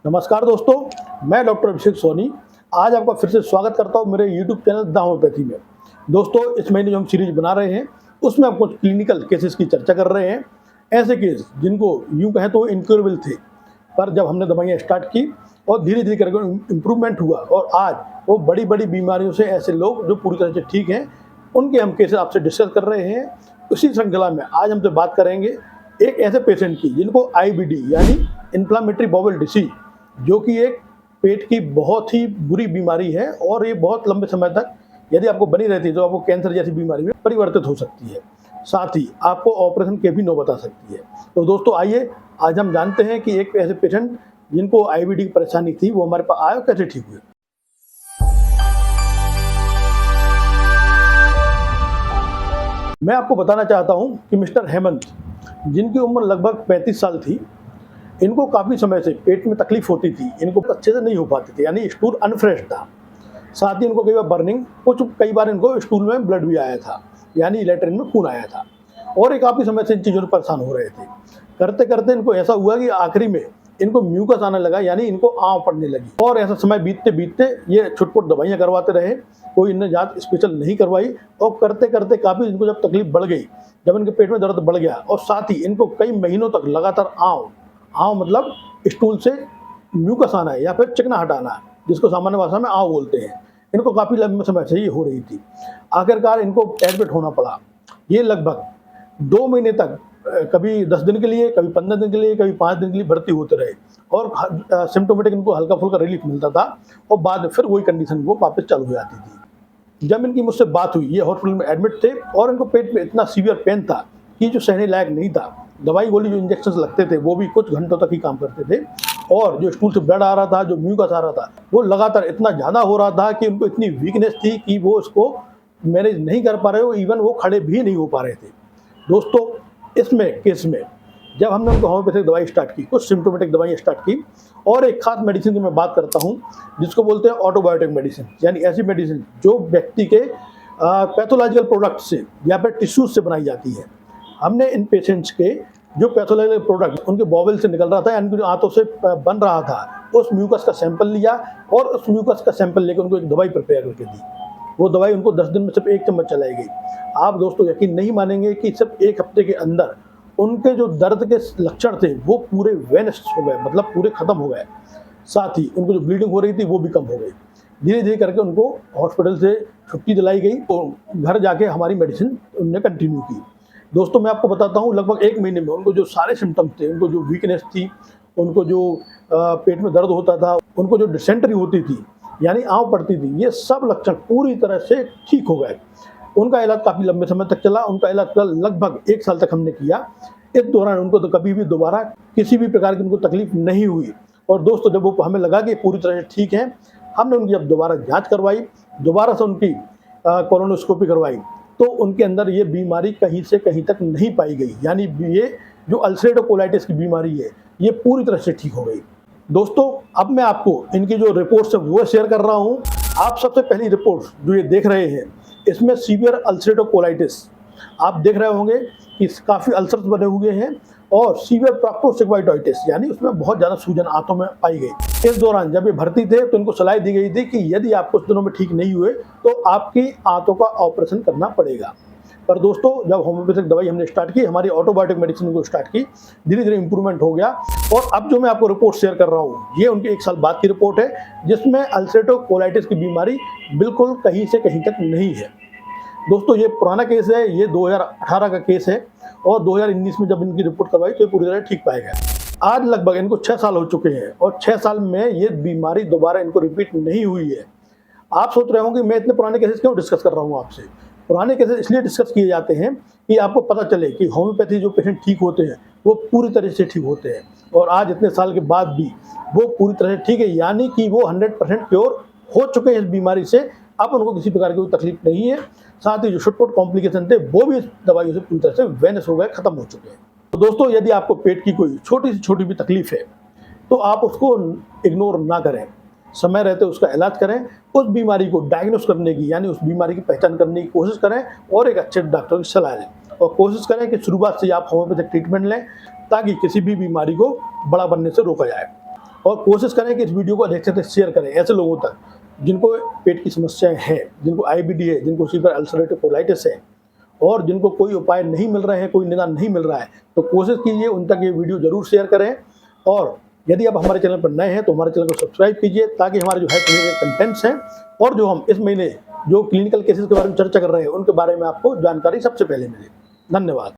नमस्कार दोस्तों, मैं डॉक्टर अभिषेक सोनी आज आपका फिर से स्वागत करता हूं मेरे YouTube चैनल द होम्योपैथी में। दोस्तों, इस महीने जो हम सीरीज बना रहे हैं उसमें हम कुछ क्लिनिकल केसेस की चर्चा कर रहे हैं। ऐसे केस जिनको यूँ कहें तो इनक्योरेबल थे, पर जब हमने दवाइयाँ स्टार्ट की और धीरे धीरे करके इम्प्रूवमेंट हुआ और आज वो बड़ी बड़ी बीमारियों से ऐसे लोग जो पूरी तरह से ठीक हैं, उनके हम केसेस आपसे डिस्कस कर रहे हैं। उसी श्रृंखला में आज हमसे बात करेंगे एक ऐसे पेशेंट की जिनको IBD यानी इन्फ्लामेटरी बाउल डिसीज, जो कि एक पेट की बहुत ही बुरी बीमारी है और ये बहुत लंबे समय तक यदि आपको बनी रहती है तो आपको कैंसर जैसी बीमारी में परिवर्तित हो सकती है, साथ ही आपको ऑपरेशन के भी नौबत आ सकती है। तो दोस्तों आइए आज हम जानते हैं कि एक ऐसे पेशेंट जिनको IBD की परेशानी थी वो हमारे पास आए और कैसे ठीक हुए। मैं आपको बताना चाहता हूं कि मिस्टर हेमंत, जिनकी उम्र लगभग 35 साल थी, इनको काफ़ी समय से पेट में तकलीफ होती थी, इनको अच्छे से नहीं हो पाती थी, यानी स्टूल अनफ्रेश था। साथ ही इनको कई बार बर्निंग, कई बार इनको स्टूल में ब्लड भी आया था, यानी लैट्रिन में खून आया था और ये काफ़ी समय से इन चीज़ों से परेशान हो रहे थे। करते करते इनको ऐसा हुआ कि आखिरी में इनको म्यूकस आने लगा, यानी इनको आँव पड़ने लगी और ऐसा समय बीतते बीतते ये छुटपुट दवाइयाँ करवाते रहे, कोई इनने जांच स्पेशल नहीं करवाई और करते करते काफ़ी इनको जब तकलीफ बढ़ गई, जब इनके पेट में दर्द बढ़ गया और साथ ही इनको कई महीनों तक लगातार आँव मतलब स्टूल से म्यूकस आना है या फिर चिकना हटाना है, जिसको सामान्य भाषा में आँव बोलते हैं, इनको काफ़ी लंबे समय से ये हो रही थी। आखिरकार इनको एडमिट होना पड़ा। ये लगभग 2 महीने तक कभी 10 दिन के लिए, कभी 15 दिन के लिए, कभी 5 दिन के लिए भर्ती होते रहे और सिम्टोमेटिक इनको हल्का फुल्का रिलीफ मिलता था और बाद में फिर वही कंडीशन वो वापस चालू हो जाती थी। जब इनकी मुझसे बात हुई, ये हॉस्पिटल में एडमिट थे और इनको पेट में इतना सीवियर पेन था कि जो सहने लायक नहीं था। दवाई गोली जो इंजेक्शन लगते थे वो भी कुछ घंटों तक ही काम करते थे और जो स्टूल से ब्लड आ रहा था, जो म्यूकस आ रहा था, वो लगातार इतना ज़्यादा हो रहा था कि उनको इतनी वीकनेस थी कि वो इसको मैनेज नहीं कर पा रहे हो, इवन वो खड़े भी नहीं हो पा रहे थे। दोस्तों, इसमें केस में जब हमने उनको होम्योपैथिक दवाई स्टार्ट की, कुछ सिम्टोमेटिक दवाई स्टार्ट की और एक खास मेडिसिन की मैं बात करता हूँ जिसको बोलते हैं ऑटोबायोटिक मेडिसिन, यानी ऐसी मेडिसिन जो व्यक्ति के पैथोलॉजिकल प्रोडक्ट से या फिर टिश्यूज से बनाई जाती है। हमने इन पेशेंट्स के जो पैथोलॉजिकल प्रोडक्ट उनके बॉवल से निकल रहा था, यानी जो आंतों से बन रहा था, उस म्यूकस का सैंपल लिया और उस म्यूकस का सैंपल लेकर उनको एक दवाई प्रिपेयर करके दी। वो दवाई उनको 10 दिन में सिर्फ 1 चम्मच चलाई गई। आप दोस्तों यकीन नहीं मानेंगे कि सिर्फ 1 हफ्ते के अंदर उनके जो दर्द के लक्षण थे वो पूरे वेनिश हो गए, मतलब पूरे खत्म हो गए। साथ ही उनको जो ब्लीडिंग हो रही थी वो भी कम हो गई। धीरे धीरे करके उनको हॉस्पिटल से छुट्टी दिलाई गई और घर जाके हमारी मेडिसिन उनने कंटिन्यू की। दोस्तों, मैं आपको बताता हूँ लगभग 1 महीने में उनको जो सारे सिम्टम्स थे, उनको जो वीकनेस थी, उनको जो पेट में दर्द होता था, उनको जो डिसेंट्री होती थी यानी आँव पड़ती थी, ये सब लक्षण पूरी तरह से ठीक हो गए। उनका इलाज काफ़ी लंबे समय तक चला। उनका इलाज लगभग 1 साल तक हमने किया। इस दौरान उनको तो कभी भी दोबारा किसी भी प्रकार की उनको तकलीफ नहीं हुई। और दोस्तों, जब वो हमें लगा कि पूरी तरह से ठीक है, हमने उनकी जब दोबारा जाँच करवाई, दोबारा से उनकी कोलोनोस्कोपी करवाई, तो उनके अंदर ये बीमारी कहीं से कहीं तक नहीं पाई गई, यानी ये जो अल्सरेटिव कोलाइटिस की बीमारी है ये पूरी तरह से ठीक हो गई। दोस्तों, अब मैं आपको इनकी जो रिपोर्ट्स है वो शेयर कर रहा हूँ। आप सबसे पहली रिपोर्ट जो ये देख रहे हैं, इसमें सीवियर अल्सरेटिव कोलाइटिस आप देख रहे होंगे कि काफ़ी अल्सर्स बने हुए हैं और सीवियर प्रॉक्टोसिग्माइडाइटिस, यानी उसमें बहुत ज़्यादा सूजन आंतों में पाई गई। इस दौरान जब ये भर्ती थे तो इनको सलाह दी गई थी कि यदि आप कुछ दिनों में ठीक नहीं हुए तो आपकी आंतों का ऑपरेशन करना पड़ेगा। पर दोस्तों, जब होम्योपैथिक दवाई हमने स्टार्ट की, हमारी ऑटोबायोटिक मेडिसिन को स्टार्ट की, धीरे धीरे इंप्रूवमेंट हो गया। और अब जो मैं आपको रिपोर्ट शेयर कर रहा हूँ ये उनके 1 साल बाद की रिपोर्ट है, जिसमें अल्सरेटिव कोलाइटिस की बीमारी बिल्कुल कहीं से कहीं तक नहीं है। दोस्तों, ये पुराना केस है, ये 2018 का केस है और 2019 में जब इनकी रिपोर्ट करवाई तो ये पूरी तरह ठीक पाया गया। आज लगभग इनको 6 साल हो चुके हैं और 6 साल में ये बीमारी दोबारा इनको रिपीट नहीं हुई है। आप सोच रहे होंगे मैं इतने पुराने केसेस क्यों डिस्कस कर रहा हूँ आपसे। पुराने केसेस इसलिए डिस्कस किए जाते हैं कि आपको पता चले कि होम्योपैथी जो पेशेंट ठीक होते हैं वो पूरी तरह से ठीक होते हैं और आज इतने साल के बाद भी वो पूरी तरह से ठीक है, यानी कि वो 100% क्योर हो चुके हैं इस बीमारी से। अब उनको किसी प्रकार की कोई तकलीफ नहीं है। साथ ही जो छुटपुट कॉम्प्लिकेशन थे वो भी इस दवाइयों से पूरी तरह से वेनिश हो गए, खत्म हो चुके हैं। तो दोस्तों, यदि आपको पेट की कोई छोटी से छोटी भी तकलीफ है तो आप उसको इग्नोर ना करें, समय रहते उसका इलाज करें, उस बीमारी को डायग्नोस करने की यानी उस बीमारी की पहचान करने की कोशिश करें और एक अच्छे डॉक्टर की सलाह लें और कोशिश करें कि शुरुआत से आप होम्योपैथिक ट्रीटमेंट लें ताकि किसी भी बीमारी को बड़ा बनने से रोका जाए। और कोशिश करें कि इस वीडियो को अधिक से अधिक शेयर करें ऐसे लोगों तक जिनको पेट की समस्याएं हैं, जिनको आईबीडी है, जिनको सीवियर अल्सरेटिव कोलाइटिस है और जिनको कोई उपाय नहीं मिल रहे हैं, कोई निदान नहीं मिल रहा है। तो कोशिश कीजिए उन तक ये वीडियो जरूर शेयर करें। और यदि आप हमारे चैनल पर नए हैं तो हमारे चैनल को सब्सक्राइब कीजिए, ताकि हमारे जो है क्लिनिकल कंटेंट्स हैं और जो हम इस महीने जो क्लिनिकल केसेस के बारे में चर्चा कर रहे हैं उनके बारे में आपको जानकारी सबसे पहले मिले। धन्यवाद।